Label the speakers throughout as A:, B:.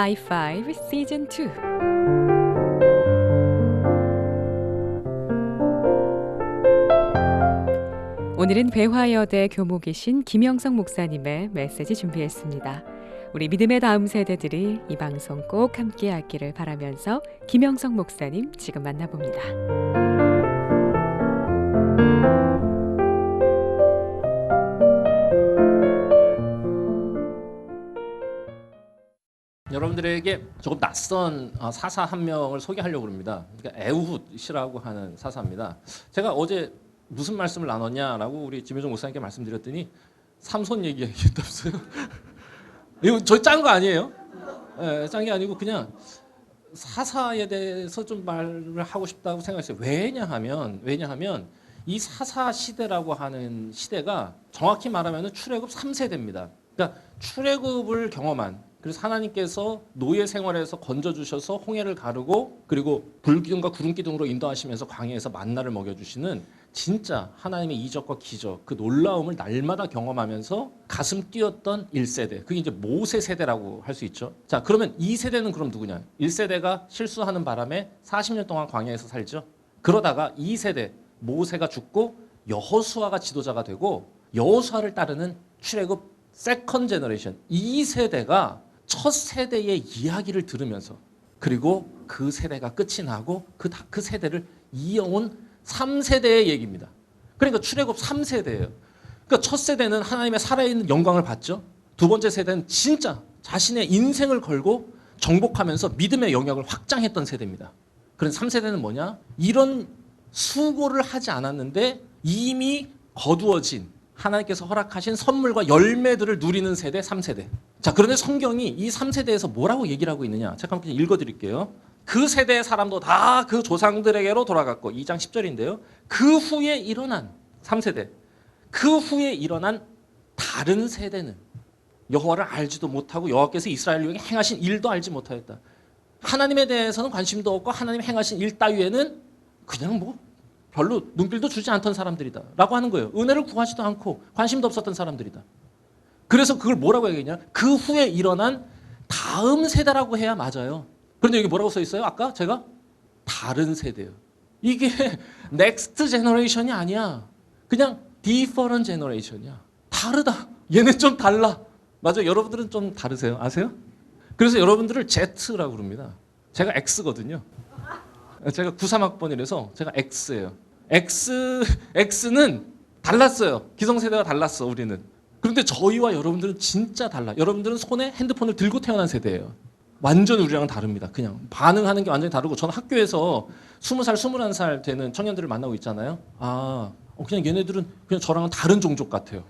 A: I5 시즌 2. 오늘은 배화여대 교목이신 김영석 목사님의 메시지 준비했습니다. 우리 믿음의 다음 세대들이 이 방송 꼭 함께 하기를 바라면서 김영석 목사님 지금 만나봅니다.
B: 여러분들에게 조금 낯선 사사 한 명을 소개하려고 합니다. 그러니까 에우훗이라고 하는 사사입니다. 제가 어제 무슨 말씀을 나눴냐라고 우리 김효정 목사님께 말씀드렸더니 삼손 얘기했다면서요. 이거 저희 짠 거 아니에요? 네, 짠 게 아니고 그냥 사사에 대해서 좀 말을 하고 싶다고 생각했어요. 왜냐하면 이 사사 시대라고 하는 시대가 정확히 말하면 출애굽 3세대입니다. 그러니까 출애굽을 경험한, 그래서 하나님께서 노예 생활에서 건져주셔서 홍해를 가르고 그리고 불기둥과 구름기둥으로 인도하시면서 광야에서 만나를 먹여주시는 진짜 하나님의 이적과 기적, 그 놀라움을 날마다 경험하면서 가슴 뛰었던 1세대. 그게 이제 모세 세대라고 할 수 있죠. 자, 그러면 2세대는 그럼 누구냐? 1세대가 실수하는 바람에 40년 동안 광야에서 살죠. 그러다가 2세대 모세가 죽고 여호수아가 지도자가 되고 여호수아를 따르는 출애굽 세컨 제너레이션 2세대가 첫 세대의 이야기를 들으면서 그리고 그 세대가 끝이 나고 그 세대를 이어온 3세대의 얘기입니다. 그러니까 출애굽 3세대예요. 그러니까 첫 세대는 하나님의 살아있는 영광을 봤죠. 두 번째 세대는 진짜 자신의 인생을 걸고 정복하면서 믿음의 영역을 확장했던 세대입니다. 그래서 3세대는 뭐냐? 이런 수고를 하지 않았는데 이미 거두어진 하나님께서 허락하신 선물과 열매들을 누리는 세대 3세대. 자, 그런데 성경이 이 3세대에서 뭐라고 얘기를 하고 있느냐? 제가 한번 읽어드릴게요. 그 세대의 사람도 다 그 조상들에게로 돌아갔고 2장 10절인데요. 그 후에 일어난 3세대. 그 후에 일어난 다른 세대는 여호와를 알지도 못하고 여호와께서 이스라엘을 위해 행하신 일도 알지 못하였다. 하나님에 대해서는 관심도 없고 하나님 행하신 일 따위에는 그냥 뭐 별로 눈길도 주지 않던 사람들이다 라고 하는 거예요. 은혜를 구하지도 않고 관심도 없었던 사람들이다. 그래서 그걸 뭐라고 얘기했냐? 그 후에 일어난 다음 세대라고 해야 맞아요. 그런데 여기 뭐라고 써 있어요? 아까 제가 다른 세대예요. 이게 넥스트 제너레이션이 아니야. 그냥 디퍼런트 제너레이션이야. 다르다. 얘네 좀 달라. 맞아요. 여러분들은 좀 다르세요. 아세요? 그래서 여러분들을 Z라고 부릅니다. 제가 X거든요. 제가 93학번이라서 제가 X예요. X는 달랐어요. 기성세대가 달랐어, 우리는. 그런데 저희와 여러분들은 진짜 달라. 여러분들은 손에 핸드폰을 들고 태어난 세대예요. 완전 우리랑은 다릅니다. 그냥 반응하는 게 완전히 다르고 저는 학교에서 20살, 21살 되는 청년들을 만나고 있잖아요. 그냥 얘네들은 그냥 저랑은 다른 종족 같아요.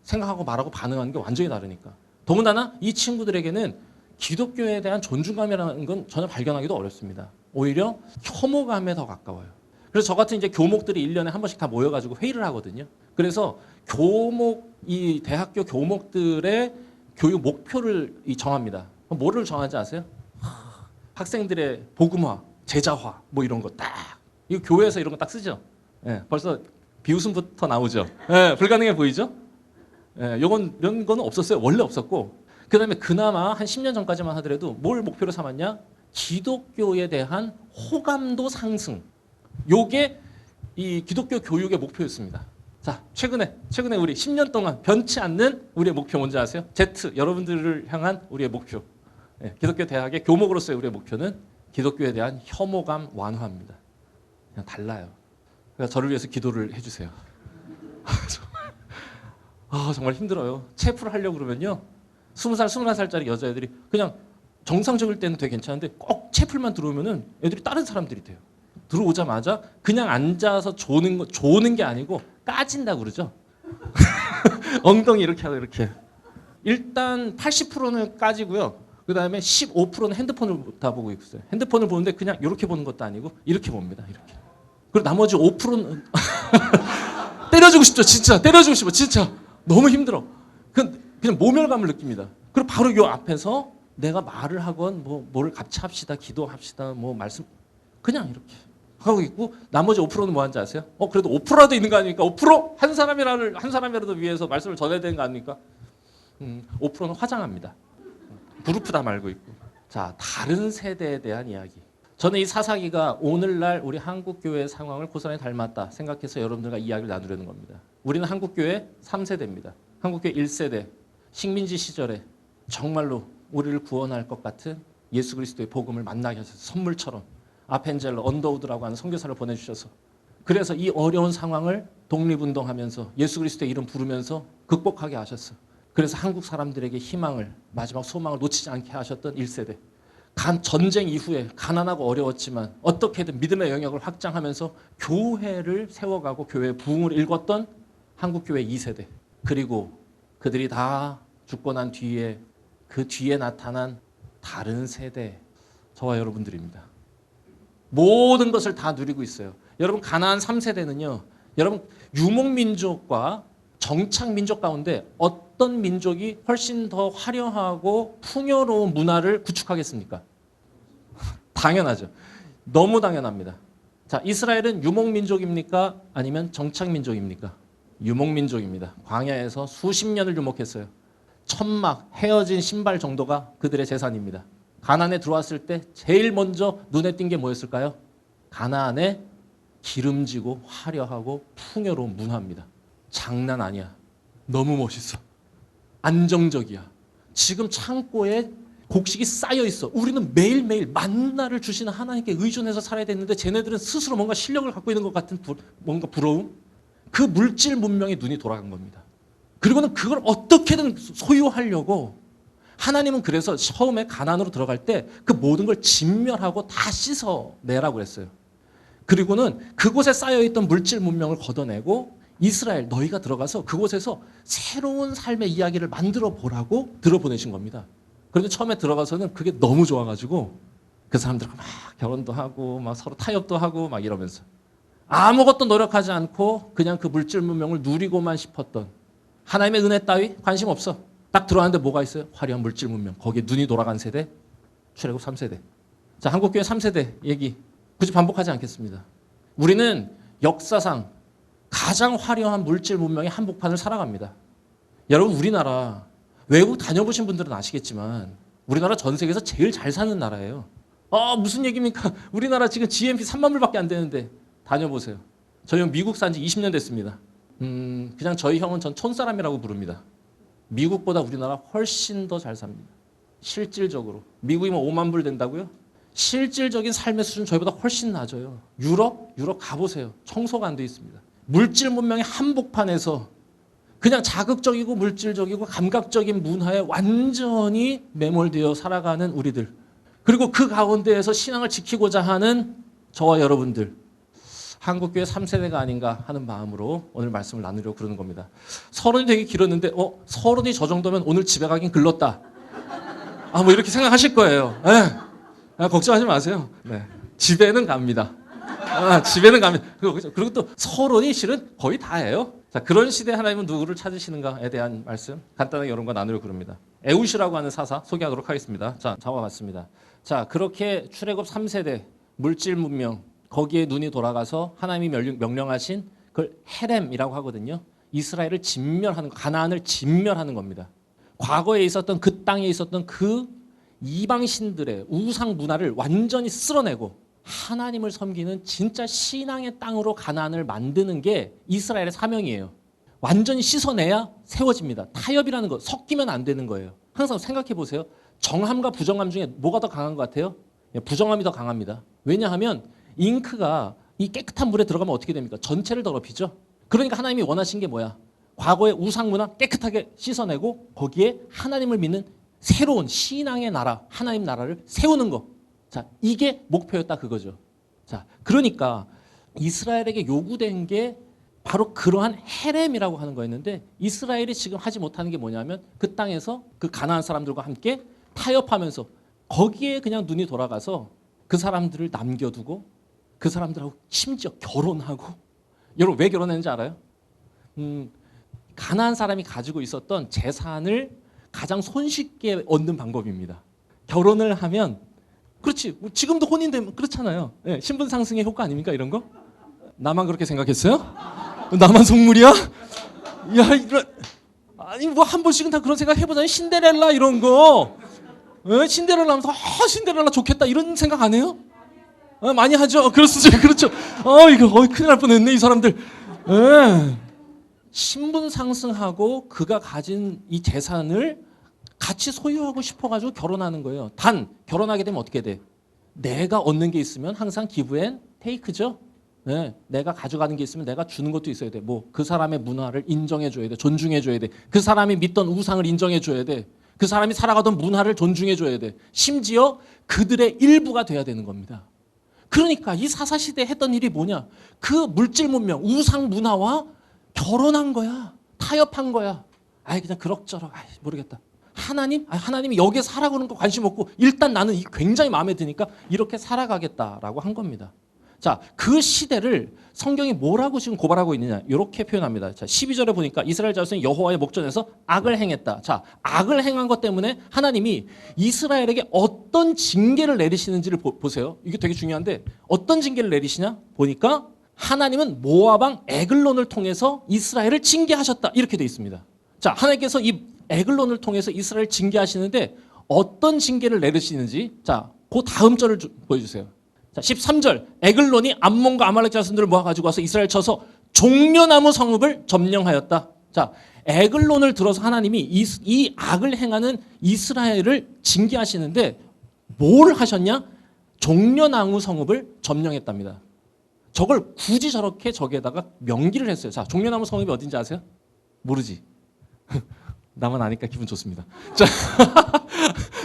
B: 생각하고 말하고 반응하는 게 완전히 다르니까. 더군다나 이 친구들에게는 기독교에 대한 존중감이라는 건 전혀 발견하기도 어렵습니다. 오히려 혐오감에 더 가까워요. 그래서 저 같은 이제 교목들이 1년에 한 번씩 다 모여가지고 회의를 하거든요. 그래서 이 대학교 교목들의 교육 목표를 정합니다. 뭐를 정하지 아세요? 학생들의 복음화, 제자화, 뭐 이런 거 딱. 이거 교회에서 이런 거 딱 쓰죠. 벌써 비웃음부터 나오죠. 불가능해 보이죠? 이런 거는 없었어요. 원래 없었고. 그 다음에 그나마 한 10년 전까지만 하더라도 뭘 목표로 삼았냐? 기독교에 대한 호감도 상승. 요게 이 기독교 교육의 목표였습니다. 자, 최근에 우리 10년 동안 변치 않는 우리의 목표 뭔지 아세요? Z, 여러분들을 향한 우리의 목표. 기독교 대학의 교목으로서의 우리의 목표는 기독교에 대한 혐오감 완화입니다. 그냥 달라요. 그러니까 저를 위해서 기도를 해주세요. 정말 힘들어요. 체프를 하려고 그러면요. 20살, 21살짜리 여자애들이 그냥 정상적일 때는 되게 괜찮은데 꼭 채플만 들어오면은 애들이 다른 사람들이 돼요. 들어오자마자 그냥 앉아서 조는 게 아니고 까진다고 그러죠. 엉덩이 이렇게 하고 이렇게. 일단 80%는 까지고요. 그 다음에 15%는 핸드폰을 다 보고 있어요. 핸드폰을 보는데 그냥 이렇게 보는 것도 아니고 이렇게 봅니다. 이렇게. 그리고 나머지 5%는 때려주고 싶죠. 진짜 때려주고 싶어. 진짜 너무 힘들어. 그냥 모멸감을 느낍니다. 그리고 바로 요 앞에서 내가 말을 하건 뭐를 같이 합시다, 기도합시다, 뭐 말씀 그냥 이렇게 하고 있고 나머지 5%는 뭐 하는지 아세요? 그래도 5%라도 있는 거 아닙니까? 5% 한 사람이라도 위해서 말씀을 전해야 되는 거 아닙니까? 5%는 화장합니다. 그룹 다 말고 있고. 자, 다른 세대에 대한 이야기. 저는 이 사사기가 오늘날 우리 한국교회의 상황을 고스란히 닮았다 생각해서 여러분들과 이야기를 나누려는 겁니다. 우리는 한국교회 3세대입니다. 한국교회 1세대, 식민지 시절에 정말로 우리를 구원할 것 같은 예수 그리스도의 복음을 만나게 하셔서 선물처럼 아펜젤러, 언더우드라고 하는 선교사를 보내주셔서 그래서 이 어려운 상황을 독립운동하면서 예수 그리스도의 이름 부르면서 극복하게 하셨어. 그래서 한국 사람들에게 희망을, 마지막 소망을 놓치지 않게 하셨던 1세대. 전쟁 이후에 가난하고 어려웠지만 어떻게든 믿음의 영역을 확장하면서 교회를 세워가고 교회의 부흥을 일궜던 한국교회 2세대. 그리고 그들이 다 죽고 난 뒤에 그 뒤에 나타난 다른 세대, 저와 여러분들입니다. 모든 것을 다 누리고 있어요. 여러분 가나안 3세대는요. 여러분 유목민족과 정착민족 가운데 어떤 민족이 훨씬 더 화려하고 풍요로운 문화를 구축하겠습니까? 당연하죠. 너무 당연합니다. 자, 이스라엘은 유목민족입니까? 아니면 정착민족입니까? 유목민족입니다. 광야에서 수십 년을 유목했어요. 천막, 헤어진 신발 정도가 그들의 재산입니다. 가나안에 들어왔을 때 제일 먼저 눈에 띈 게 뭐였을까요? 가나안의 기름지고 화려하고 풍요로운 문화입니다. 장난 아니야. 너무 멋있어. 안정적이야. 지금 창고에 곡식이 쌓여 있어. 우리는 매일매일 만나를 주시는 하나님께 의존해서 살아야 되는데 쟤네들은 스스로 뭔가 실력을 갖고 있는 것 같은 뭔가 부러움. 그 물질 문명에 눈이 돌아간 겁니다. 그리고는 그걸 어떻게든 소유하려고 하나님은 그래서 처음에 가나안으로 들어갈 때 그 모든 걸 진멸하고 다 씻어내라고 그랬어요. 그리고는 그곳에 쌓여있던 물질 문명을 걷어내고 이스라엘 너희가 들어가서 그곳에서 새로운 삶의 이야기를 만들어 보라고 들어보내신 겁니다. 그런데 처음에 들어가서는 그게 너무 좋아가지고 그 사람들과 막 결혼도 하고 막 서로 타협도 하고 막 이러면서 아무것도 노력하지 않고 그냥 그 물질 문명을 누리고만 싶었던 하나님의 은혜 따위 관심 없어. 딱 들어왔는데 뭐가 있어요? 화려한 물질 문명. 거기에 눈이 돌아간 세대, 출애굽 3세대. 자, 한국교회 3세대 얘기 굳이 반복하지 않겠습니다. 우리는 역사상 가장 화려한 물질 문명의 한복판을 살아갑니다. 여러분 우리나라 외국 다녀보신 분들은 아시겠지만 우리나라 전 세계에서 제일 잘 사는 나라예요. 무슨 얘기입니까? 우리나라 지금 GNP 3만 불밖에 안 되는데 다녀보세요. 저희 형 미국 산 지 20년 됐습니다. 그냥 저희 형은 전 촌사람이라고 부릅니다. 미국보다 우리나라 훨씬 더 잘 삽니다. 실질적으로. 미국이면 5만 불 된다고요? 실질적인 삶의 수준 저희보다 훨씬 낮아요. 유럽 가보세요. 청소가 안 돼 있습니다. 물질 문명의 한복판에서 그냥 자극적이고 물질적이고 감각적인 문화에 완전히 매몰되어 살아가는 우리들. 그리고 그 가운데에서 신앙을 지키고자 하는 저와 여러분들. 한국교회 3세대가 아닌가 하는 마음으로 오늘 말씀을 나누려고 그러는 겁니다. 서론이 되게 길었는데 서론이 저 정도면 오늘 집에 가긴 글렀다. 뭐 이렇게 생각하실 거예요. 걱정하지 마세요. 네. 집에는 갑니다. 집에는 갑니다. 그리고 또 서론이 실은 거의 다예요. 자, 그런 시대 하나님은 누구를 찾으시는가에 대한 말씀 간단하게 여러분과 나누려고 그럽니다. 에웃이라고 하는 사사 소개하도록 하겠습니다. 자, 잡아봤습니다. 자, 그렇게 출애굽 3세대 물질 문명 거기에 눈이 돌아가서 하나님이 명령하신 그걸 헤렘이라고 하거든요. 이스라엘을 진멸하는 거, 가나안을 진멸하는 겁니다. 과거에 있었던 그 땅에 있었던 그 이방 신들의 우상 문화를 완전히 쓸어내고 하나님을 섬기는 진짜 신앙의 땅으로 가나안을 만드는 게 이스라엘의 사명이에요. 완전히 씻어내야 세워집니다. 타협이라는 거 섞이면 안 되는 거예요. 항상 생각해 보세요. 정함과 부정함 중에 뭐가 더 강한 것 같아요? 부정함이 더 강합니다. 왜냐하면 잉크가 이 깨끗한 물에 들어가면 어떻게 됩니까? 전체를 더럽히죠. 그러니까 하나님이 원하신 게 뭐야? 과거의 우상 문화 깨끗하게 씻어내고 거기에 하나님을 믿는 새로운 신앙의 나라, 하나님 나라를 세우는 거. 자, 이게 목표였다 그거죠. 자, 그러니까 이스라엘에게 요구된 게 바로 그러한 헤렘이라고 하는 거였는데 이스라엘이 지금 하지 못하는 게 뭐냐면 그 땅에서 그 가나안 사람들과 함께 타협하면서 거기에 그냥 눈이 돌아가서 그 사람들을 남겨두고 그 사람들하고 심지어 결혼하고. 여러분 왜 결혼했는지 알아요? 가나안 사람이 가지고 있었던 재산을 가장 손쉽게 얻는 방법입니다. 결혼을 하면 그렇지. 지금도 혼인되면 그렇잖아요. 네, 신분 상승의 효과 아닙니까 이런 거? 나만 그렇게 생각했어요? 나만 속물이야? 야, 아니 뭐 한 번씩은 다 그런 생각 해보잖아요. 신데렐라 이런 거. 신데렐라 하면서 신데렐라 좋겠다 이런 생각 안 해요? 많이 하죠. 그렇죠. 이거 큰일 날 뻔했네 이 사람들. 신분 상승하고 그가 가진 이 재산을 같이 소유하고 싶어가지고 결혼하는 거예요. 단 결혼하게 되면 어떻게 돼? 내가 얻는 게 있으면 항상 기브 앤 테이크죠. 내가 가져가는 게 있으면 내가 주는 것도 있어야 돼. 뭐 그 사람의 문화를 인정해 줘야 돼. 존중해 줘야 돼. 그 사람이 믿던 우상을 인정해 줘야 돼. 그 사람이 살아가던 문화를 존중해 줘야 돼. 심지어 그들의 일부가 돼야 되는 겁니다. 그러니까 이 사사시대에 했던 일이 뭐냐? 그 물질 문명, 우상 문화와 결혼한 거야. 타협한 거야. 그냥 그럭저럭 모르겠다. 하나님이 여기에 살아가는 거 관심 없고 일단 나는 굉장히 마음에 드니까 이렇게 살아가겠다라고 한 겁니다. 자, 그 시대를 성경이 뭐라고 지금 고발하고 있느냐? 이렇게 표현합니다. 자, 12절에 보니까 이스라엘 자손이 여호와의 목전에서 악을 행했다. 자, 악을 행한 것 때문에 하나님이 이스라엘에게 어떤 징계를 내리시는지를 보세요. 이게 되게 중요한데 어떤 징계를 내리시냐? 보니까 하나님은 모압 왕 에글론을 통해서 이스라엘을 징계하셨다. 이렇게 돼 있습니다. 자, 하나님께서 이 에글론을 통해서 이스라엘을 징계하시는데 어떤 징계를 내리시는지 자, 그 다음 절을 보여주세요. 자, 13절 에글론이 암몬과 아말렉 자손들을 모아가지고 와서 이스라엘 쳐서 종려나무 성읍을 점령하였다. 자, 에글론을 들어서 하나님이 이 악을 행하는 이스라엘을 징계하시는데 뭘 하셨냐? 종려나무 성읍을 점령했답니다. 저걸 굳이 저렇게 저기에다가 명기를 했어요. 자, 종려나무 성읍이 어딘지 아세요? 모르지? 나만 아니까 기분 좋습니다. 자,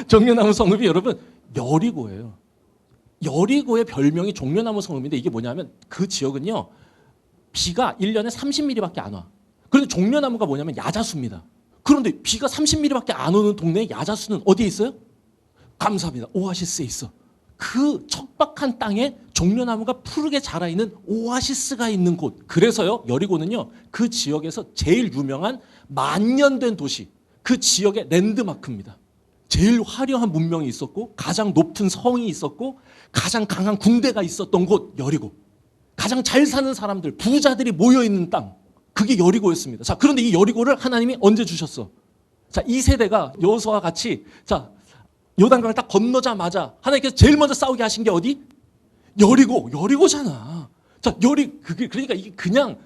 B: 종려나무 성읍이 여러분 여리고예요. 여리고의 별명이 종려나무 성읍인데 이게 뭐냐면 그 지역은요 비가 1년에 30mm밖에 안 와. 그런데 종려나무가 뭐냐면 야자수입니다. 그런데 비가 30mm밖에 안 오는 동네에 야자수는 어디에 있어요? 감사합니다. 오아시스에 있어. 그 척박한 땅에 종려나무가 푸르게 자라있는 오아시스가 있는 곳. 그래서요 여리고는요 그 지역에서 제일 유명한 만년된 도시, 그 지역의 랜드마크입니다. 제일 화려한 문명이 있었고 가장 높은 성이 있었고 가장 강한 군대가 있었던 곳 여리고. 가장 잘 사는 사람들, 부자들이 모여있는 땅, 그게 여리고였습니다. 자, 그런데 이 여리고를 하나님이 언제 주셨어? 자, 이 세대가 여호수아와 같이 자 요단강을 딱 건너자마자 하나님께서 제일 먼저 싸우게 하신 게 어디? 여리고잖아. 자, 그러니까 이게 그냥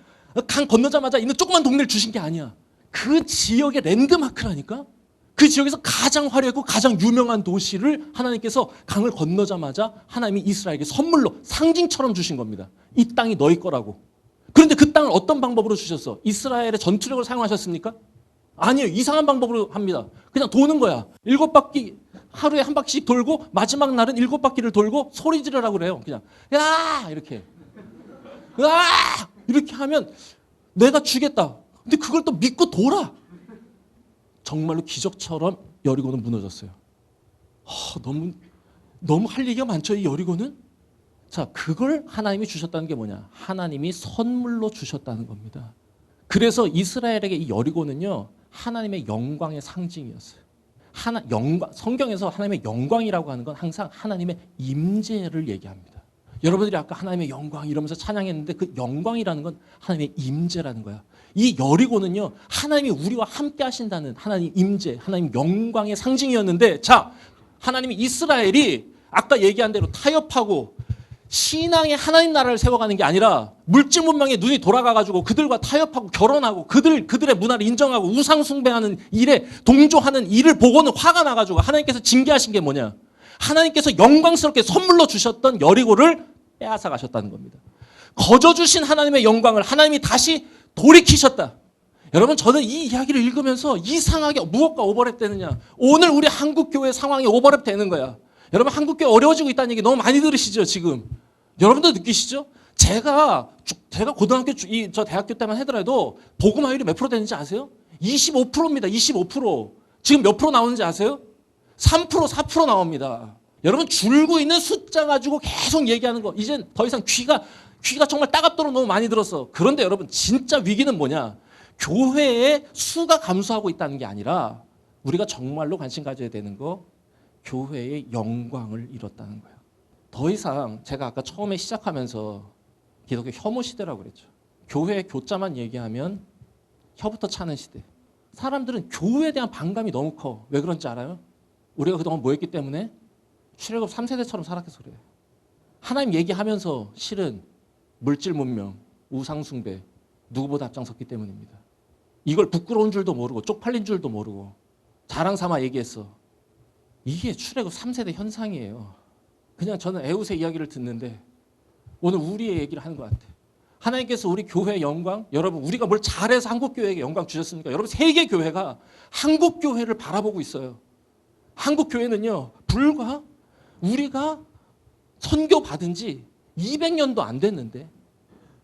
B: 강 건너자마자 있는 조그만 동네를 주신 게 아니야. 그 지역의 랜드마크라니까. 그 지역에서 가장 화려하고 가장 유명한 도시를 하나님께서 강을 건너자마자 하나님이 이스라엘에게 선물로 상징처럼 주신 겁니다. 이 땅이 너희 거라고. 그런데 그 땅을 어떤 방법으로 주셨어? 이스라엘의 전투력을 사용하셨습니까? 아니에요. 이상한 방법으로 합니다. 그냥 도는 거야. 7바퀴 하루에 한 바퀴씩 돌고 마지막 날은 7바퀴를 돌고 소리 지르라고 그래요. 그냥 야 이렇게 이렇게 하면 내가 주겠다. 근데 그걸 또 믿고 돌아. 정말로 기적처럼 여리고는 무너졌어요. 너무 할 얘기가 많죠, 이 여리고는? 자, 그걸 하나님이 주셨다는 게 뭐냐? 하나님이 선물로 주셨다는 겁니다. 그래서 이스라엘에게 이 여리고는요, 하나님의 영광의 상징이었어요. 성경에서 하나님의 영광이라고 하는 건 항상 하나님의 임재를 얘기합니다. 여러분들이 아까 하나님의 영광 이러면서 찬양했는데 그 영광이라는 건 하나님의 임재라는 거야. 이 여리고는요 하나님이 우리와 함께 하신다는 하나님 임재, 하나님 영광의 상징이었는데 자, 하나님이 이스라엘이 아까 얘기한 대로 타협하고 신앙의 하나님 나라를 세워가는 게 아니라 물질 문명에 눈이 돌아가가지고 그들과 타협하고 결혼하고 그들의 문화를 인정하고 우상 숭배하는 일에 동조하는 일을 보고는 화가 나가지고 하나님께서 징계하신 게 뭐냐? 하나님께서 영광스럽게 선물로 주셨던 여리고를 빼앗아 가셨다는 겁니다. 거저 주신 하나님의 영광을 하나님이 다시 돌이키셨다. 여러분, 저는 이 이야기를 읽으면서 이상하게 무엇과 오버랩 되느냐? 오늘 우리 한국교회 상황이 오버랩 되는 거야. 여러분, 한국교회 어려워지고 있다는 얘기 너무 많이 들으시죠, 지금? 여러분도 느끼시죠? 제가 고등학교, 저 대학교 때만 하더라도 복음화율이 몇 프로 되는지 아세요? 25%입니다, 25%. 지금 몇 프로 나오는지 아세요? 3%, 4% 나옵니다. 여러분, 줄고 있는 숫자 가지고 계속 얘기하는 거, 이젠 더 이상 귀가 정말 따갑도록 너무 많이 들었어. 그런데 여러분, 진짜 위기는 뭐냐? 교회의 수가 감소하고 있다는 게 아니라 우리가 정말로 관심 가져야 되는 거, 교회의 영광을 잃었다는 거예요. 더 이상 제가 아까 처음에 시작하면서 기독교 혐오 시대라고 그랬죠. 교회의 교자만 얘기하면 혀부터 차는 시대. 사람들은 교회에 대한 반감이 너무 커. 왜 그런지 알아요? 우리가 그동안 뭐 했기 때문에? 출애굽 3세대처럼 살았겠어 그래. 하나님 얘기하면서 실은 물질 문명, 우상 숭배 누구보다 앞장섰기 때문입니다. 이걸 부끄러운 줄도 모르고 쪽팔린 줄도 모르고 자랑 삼아 얘기했어. 이게 출애굽 3세대 현상이에요. 그냥 저는 에웃의 이야기를 듣는데 오늘 우리의 얘기를 하는 것 같아. 하나님께서 우리 교회의 영광, 여러분 우리가 뭘 잘해서 한국교회에게 영광 주셨습니까? 여러분 세계교회가 한국교회를 바라보고 있어요. 한국교회는요 불과 우리가 선교 받은 지 200년도 안 됐는데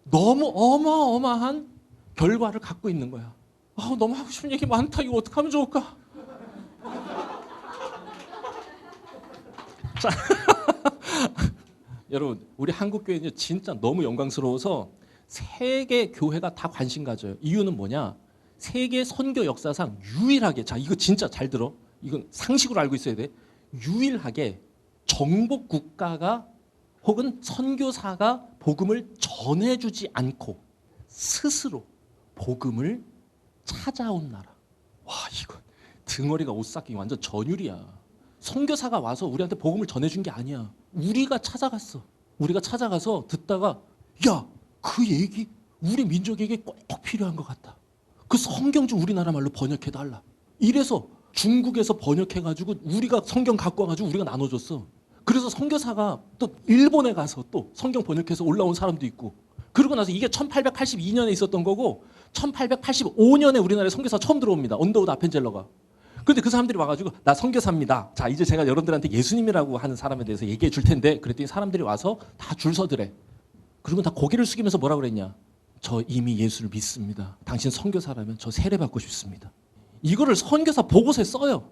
B: 너무 어마어마한 결과를 갖고 있는 거야. 너무 하고 싶은 얘기 많다. 이거 어떻게 하면 좋을까? 자, 여러분 우리 한국교회는 진짜 너무 영광스러워서 세계 교회가 다 관심 가져요. 이유는 뭐냐? 세계 선교 역사상 유일하게, 자 이거 진짜 잘 들어. 이건 상식으로 알고 있어야 돼. 유일하게 정복 국가가 혹은 선교사가 복음을 전해주지 않고 스스로 복음을 찾아온 나라. 와 이건 등어리가 옷 삭기 완전 전율이야. 선교사가 와서 우리한테 복음을 전해준 게 아니야. 우리가 찾아갔어. 우리가 찾아가서 듣다가 야, 그 얘기 우리 민족에게 꼭 필요한 것 같다. 그 성경 좀 우리나라 말로 번역해달라. 이래서 중국에서 번역해가지고 우리가 성경 갖고 와가지고 우리가 나눠줬어. 그래서 선교사가 또 일본에 가서 또 성경 번역해서 올라온 사람도 있고, 그러고 나서 이게 1882년에 있었던 거고 1885년에 우리나라에 선교사 처음 들어옵니다. 언더우드 아펜젤러가. 그런데 그 사람들이 와가지고 나 선교사입니다. 자 이제 제가 여러분들한테 예수님이라고 하는 사람에 대해서 얘기해 줄 텐데, 그랬더니 사람들이 와서 다 줄 서더래. 그리고 다 고개를 숙이면서 뭐라 그랬냐? 저 이미 예수를 믿습니다. 당신 선교사라면 저 세례 받고 싶습니다. 이거를 선교사 보고서에 써요.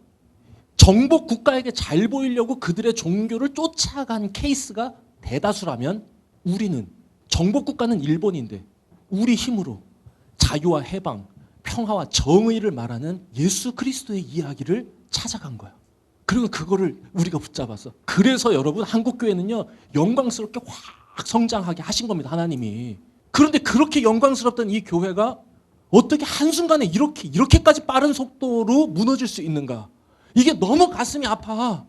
B: 정복 국가에게 잘 보이려고 그들의 종교를 쫓아간 케이스가 대다수라면, 우리는 정복 국가는 일본인데 우리 힘으로 자유와 해방, 평화와 정의를 말하는 예수 그리스도의 이야기를 찾아간 거야. 그리고 그거를 우리가 붙잡았어. 그래서 여러분 한국교회는요 영광스럽게 확 성장하게 하신 겁니다, 하나님이. 그런데 그렇게 영광스럽던 이 교회가 어떻게 한순간에 이렇게까지 빠른 속도로 무너질 수 있는가? 이게 너무 가슴이 아파.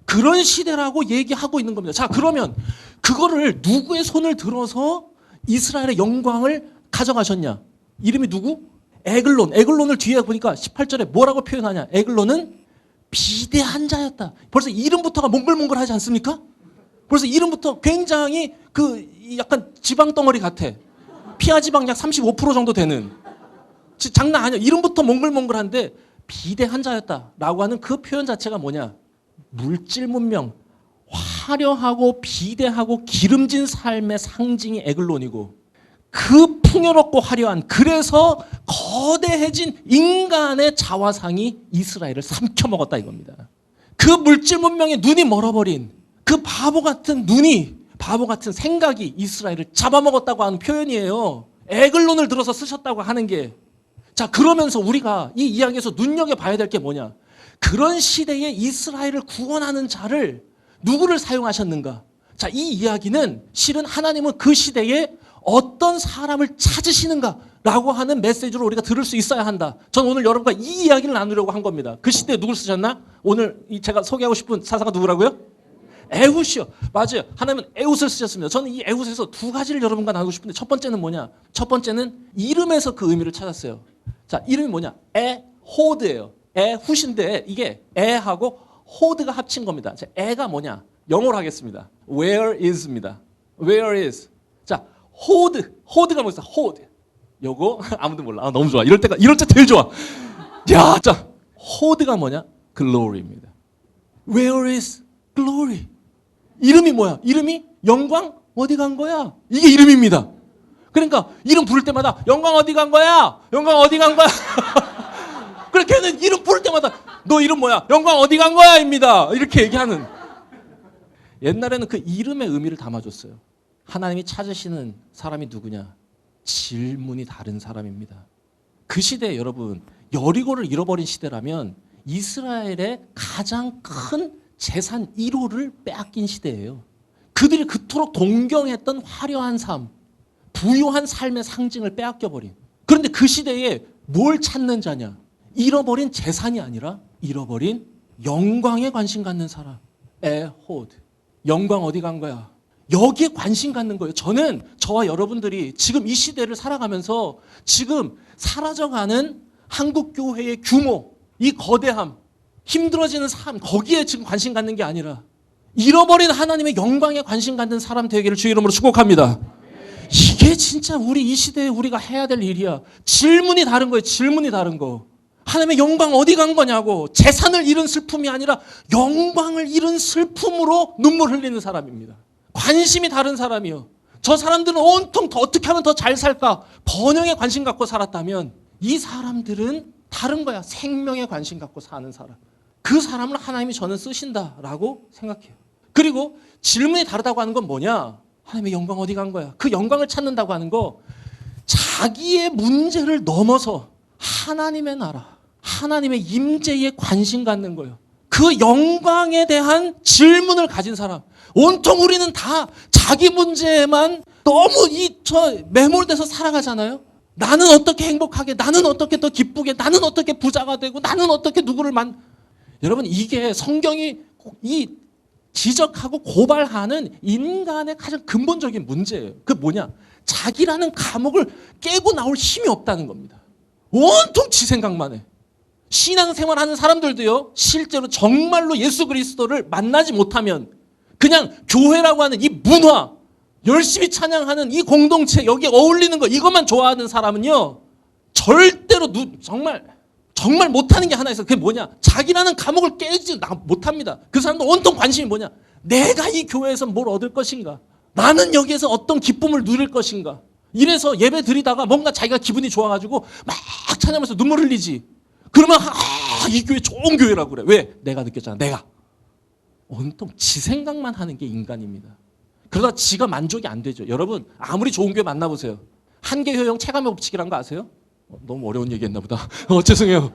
B: 그런 시대라고 얘기하고 있는 겁니다. 자, 그러면 그거를 누구의 손을 들어서 이스라엘의 영광을 가져가셨냐? 이름이 누구? 에글론. 에글론을 뒤에 보니까 18절에 뭐라고 표현하냐? 에글론은 비대한 자였다. 벌써 이름부터가 몽글몽글하지 않습니까? 벌써 이름부터 굉장히 그 약간 지방 덩어리 같아. 피하 지방 약 35% 정도 되는. 장난 아니야. 이름부터 몽글몽글한데 비대한 자였다라고 하는 그 표현 자체가 뭐냐? 물질 문명, 화려하고 비대하고 기름진 삶의 상징이 에글론이고, 그 풍요롭고 화려한, 그래서 거대해진 인간의 자화상이 이스라엘을 삼켜먹었다 이겁니다. 그 물질 문명에 눈이 멀어버린 그 바보 같은 눈이, 바보 같은 생각이 이스라엘을 잡아먹었다고 하는 표현이에요. 에글론을 들어서 쓰셨다고 하는 게. 자, 그러면서 우리가 이 이야기에서 눈여겨봐야 될 게 뭐냐? 그런 시대에 이스라엘을 구원하는 자를 누구를 사용하셨는가? 자, 이 이야기는 실은 하나님은 그 시대에 어떤 사람을 찾으시는가라고 하는 메시지로 우리가 들을 수 있어야 한다. 전 오늘 여러분과 이 이야기를 나누려고 한 겁니다. 그 시대에 누굴 쓰셨나? 오늘 제가 소개하고 싶은 사사가 누구라고요? 에훗이요. 맞아요. 하나님은 에훗을 쓰셨습니다. 저는 이 에훗에서 두 가지를 여러분과 나누고 싶은데, 첫 번째는 뭐냐? 첫 번째는 이름에서 그 의미를 찾았어요. 자, 이름이 뭐냐? 에호드예요. 에훗인데 이게 에하고 호드가 합친 겁니다. 자, 에가 뭐냐? 영어로 하겠습니다. Where is입니다. Where is. 자, 호드가 뭐였어? 호드. 요거 아무도 몰라. 너무 좋아. 이럴 때 제일 좋아. 야, 자, 호드가 뭐냐? Glory입니다. Where is glory? 이름이 뭐야? 이름이 영광 어디 간 거야? 이게 이름입니다. 그러니까 이름 부를 때마다 영광 어디 간 거야? 영광 어디 간 거야? 그래, 걔는 이름 부를 때마다 너 이름 뭐야? 영광 어디 간 거야? 입니다. 이렇게 얘기하는. 옛날에는 그 이름의 의미를 담아줬어요. 하나님이 찾으시는 사람이 누구냐? 질문이 다른 사람입니다. 그 시대에 여러분, 여리고를 잃어버린 시대라면 이스라엘의 가장 큰 재산 1호를 빼앗긴 시대예요. 그들이 그토록 동경했던 화려한 삶, 부유한 삶의 상징을 빼앗겨버린. 그런데 그 시대에 뭘 찾는 자냐? 잃어버린 재산이 아니라 잃어버린 영광에 관심 갖는 사람. 에호드. 영광 어디 간 거야? 여기에 관심 갖는 거예요. 저는 저와 여러분들이 지금 이 시대를 살아가면서 지금 사라져가는 한국교회의 규모, 이 거대함, 힘들어지는 삶, 거기에 지금 관심 갖는 게 아니라 잃어버린 하나님의 영광에 관심 갖는 사람 되기를 주의 이름으로 축복합니다. 이게 진짜 우리 이 시대에 우리가 해야 될 일이야. 질문이 다른 거예요. 질문이 다른 거. 하나님의 영광 어디 간 거냐고. 재산을 잃은 슬픔이 아니라 영광을 잃은 슬픔으로 눈물 흘리는 사람입니다. 관심이 다른 사람이요. 저 사람들은 온통 더 어떻게 하면 더 잘 살까? 번영에 관심 갖고 살았다면 이 사람들은 다른 거야. 생명에 관심 갖고 사는 사람. 그 사람을 하나님이 저는 쓰신다라고 생각해요. 그리고 질문이 다르다고 하는 건 뭐냐? 하나님의 영광 어디 간 거야? 그 영광을 찾는다고 하는 거 자기의 문제를 넘어서 하나님의 나라, 하나님의 임재에 관심 갖는 거예요. 그 영광에 대한 질문을 가진 사람. 온통 우리는 다 자기 문제에만 너무 매몰돼서 살아가잖아요. 나는 어떻게 행복하게, 나는 어떻게 더 기쁘게, 나는 어떻게 부자가 되고, 나는 어떻게 누구를 여러분, 이게 성경이 이 지적하고 고발하는 인간의 가장 근본적인 문제예요. 그 뭐냐? 자기라는 감옥을 깨고 나올 힘이 없다는 겁니다. 온통 지 생각만 해. 신앙생활하는 사람들도요, 실제로 정말로 예수 그리스도를 만나지 못하면 그냥 교회라고 하는 이 문화, 열심히 찬양하는 이 공동체, 여기에 어울리는 거, 이것만 좋아하는 사람은요, 절대로 정말 못하는 게 하나 있어. 그게 뭐냐? 자기라는 감옥을 깨지 못합니다. 그 사람도 온통 관심이 뭐냐? 내가 이 교회에서 뭘 얻을 것인가? 나는 여기에서 어떤 기쁨을 누릴 것인가? 이래서 예배 드리다가 뭔가 자기가 기분이 좋아가지고 막 찬양하면서 눈물 흘리지. 그러면 이 교회 좋은 교회라고 그래. 왜? 내가 느꼈잖아. 내가. 온통 지 생각만 하는 게 인간입니다. 그러다 지가 만족이 안 되죠. 여러분, 아무리 좋은 교회 만나보세요. 한계효용 체감의 법칙이란 거 아세요? 너무 어려운 얘기했나 보다. 죄송해요.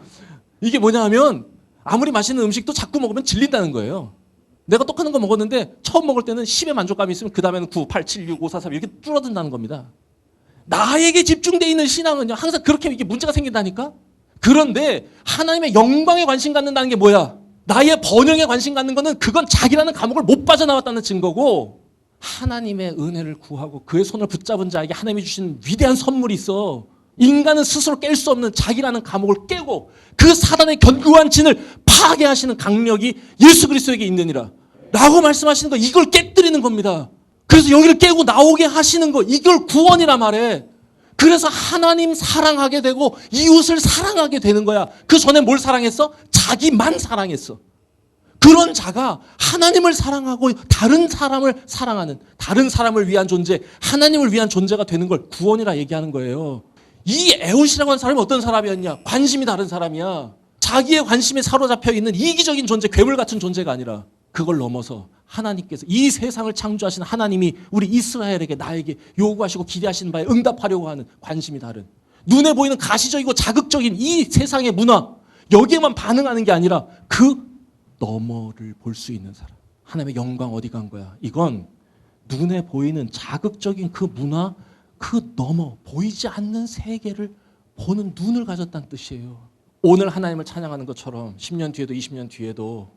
B: 이게 뭐냐 하면 아무리 맛있는 음식도 자꾸 먹으면 질린다는 거예요. 내가 똑같은 거 먹었는데 처음 먹을 때는 10의 만족감이 있으면 그 다음에는 9, 8, 7, 6, 5, 4, 3 이렇게 줄어든다는 겁니다. 나에게 집중되어 있는 신앙은요, 항상 그렇게 이게 문제가 생긴다니까? 그런데 하나님의 영광에 관심 갖는다는 게 뭐야? 나의 번영에 관심 갖는 거는 그건 자기라는 감옥을 못 빠져나왔다는 증거고, 하나님의 은혜를 구하고 그의 손을 붙잡은 자에게 하나님이 주신 위대한 선물이 있어. 인간은 스스로 깰 수 없는 자기라는 감옥을 깨고 그 사단의 견고한 진을 파괴하시는 강력이 예수 그리스도에게 있느니라 라고 말씀하시는 거, 이걸 깨뜨리는 겁니다. 그래서 여기를 깨고 나오게 하시는 거, 이걸 구원이라 말해. 그래서 하나님 사랑하게 되고 이웃을 사랑하게 되는 거야. 그 전에 뭘 사랑했어? 자기만 사랑했어. 그런 자가 하나님을 사랑하고 다른 사람을 사랑하는, 다른 사람을 위한 존재, 하나님을 위한 존재가 되는 걸 구원이라 얘기하는 거예요. 이 에웃이라고 하는 사람이 어떤 사람이었냐? 관심이 다른 사람이야. 자기의 관심에 사로잡혀 있는 이기적인 존재, 괴물 같은 존재가 아니라 그걸 넘어서 하나님께서, 이 세상을 창조하신 하나님이 우리 이스라엘에게, 나에게 요구하시고 기대하시는 바에 응답하려고 하는 관심이 다른, 눈에 보이는 가시적이고 자극적인 이 세상의 문화, 여기에만 반응하는 게 아니라 그 너머를 볼 수 있는 사람. 하나님의 영광 어디 간 거야? 이건 눈에 보이는 자극적인 그 문화, 그 너머, 보이지 않는 세계를 보는 눈을 가졌다는 뜻이에요. 오늘 하나님을 찬양하는 것처럼 10년 뒤에도 20년 뒤에도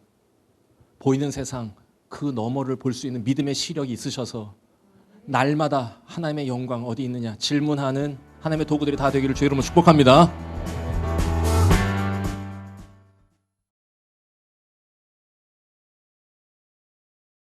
B: 보이는 세상 그 너머를 볼 수 있는 믿음의 시력이 있으셔서 날마다 하나님의 영광 어디 있느냐 질문하는 하나님의 도구들이 다 되기를 주의 이름으로 축복합니다.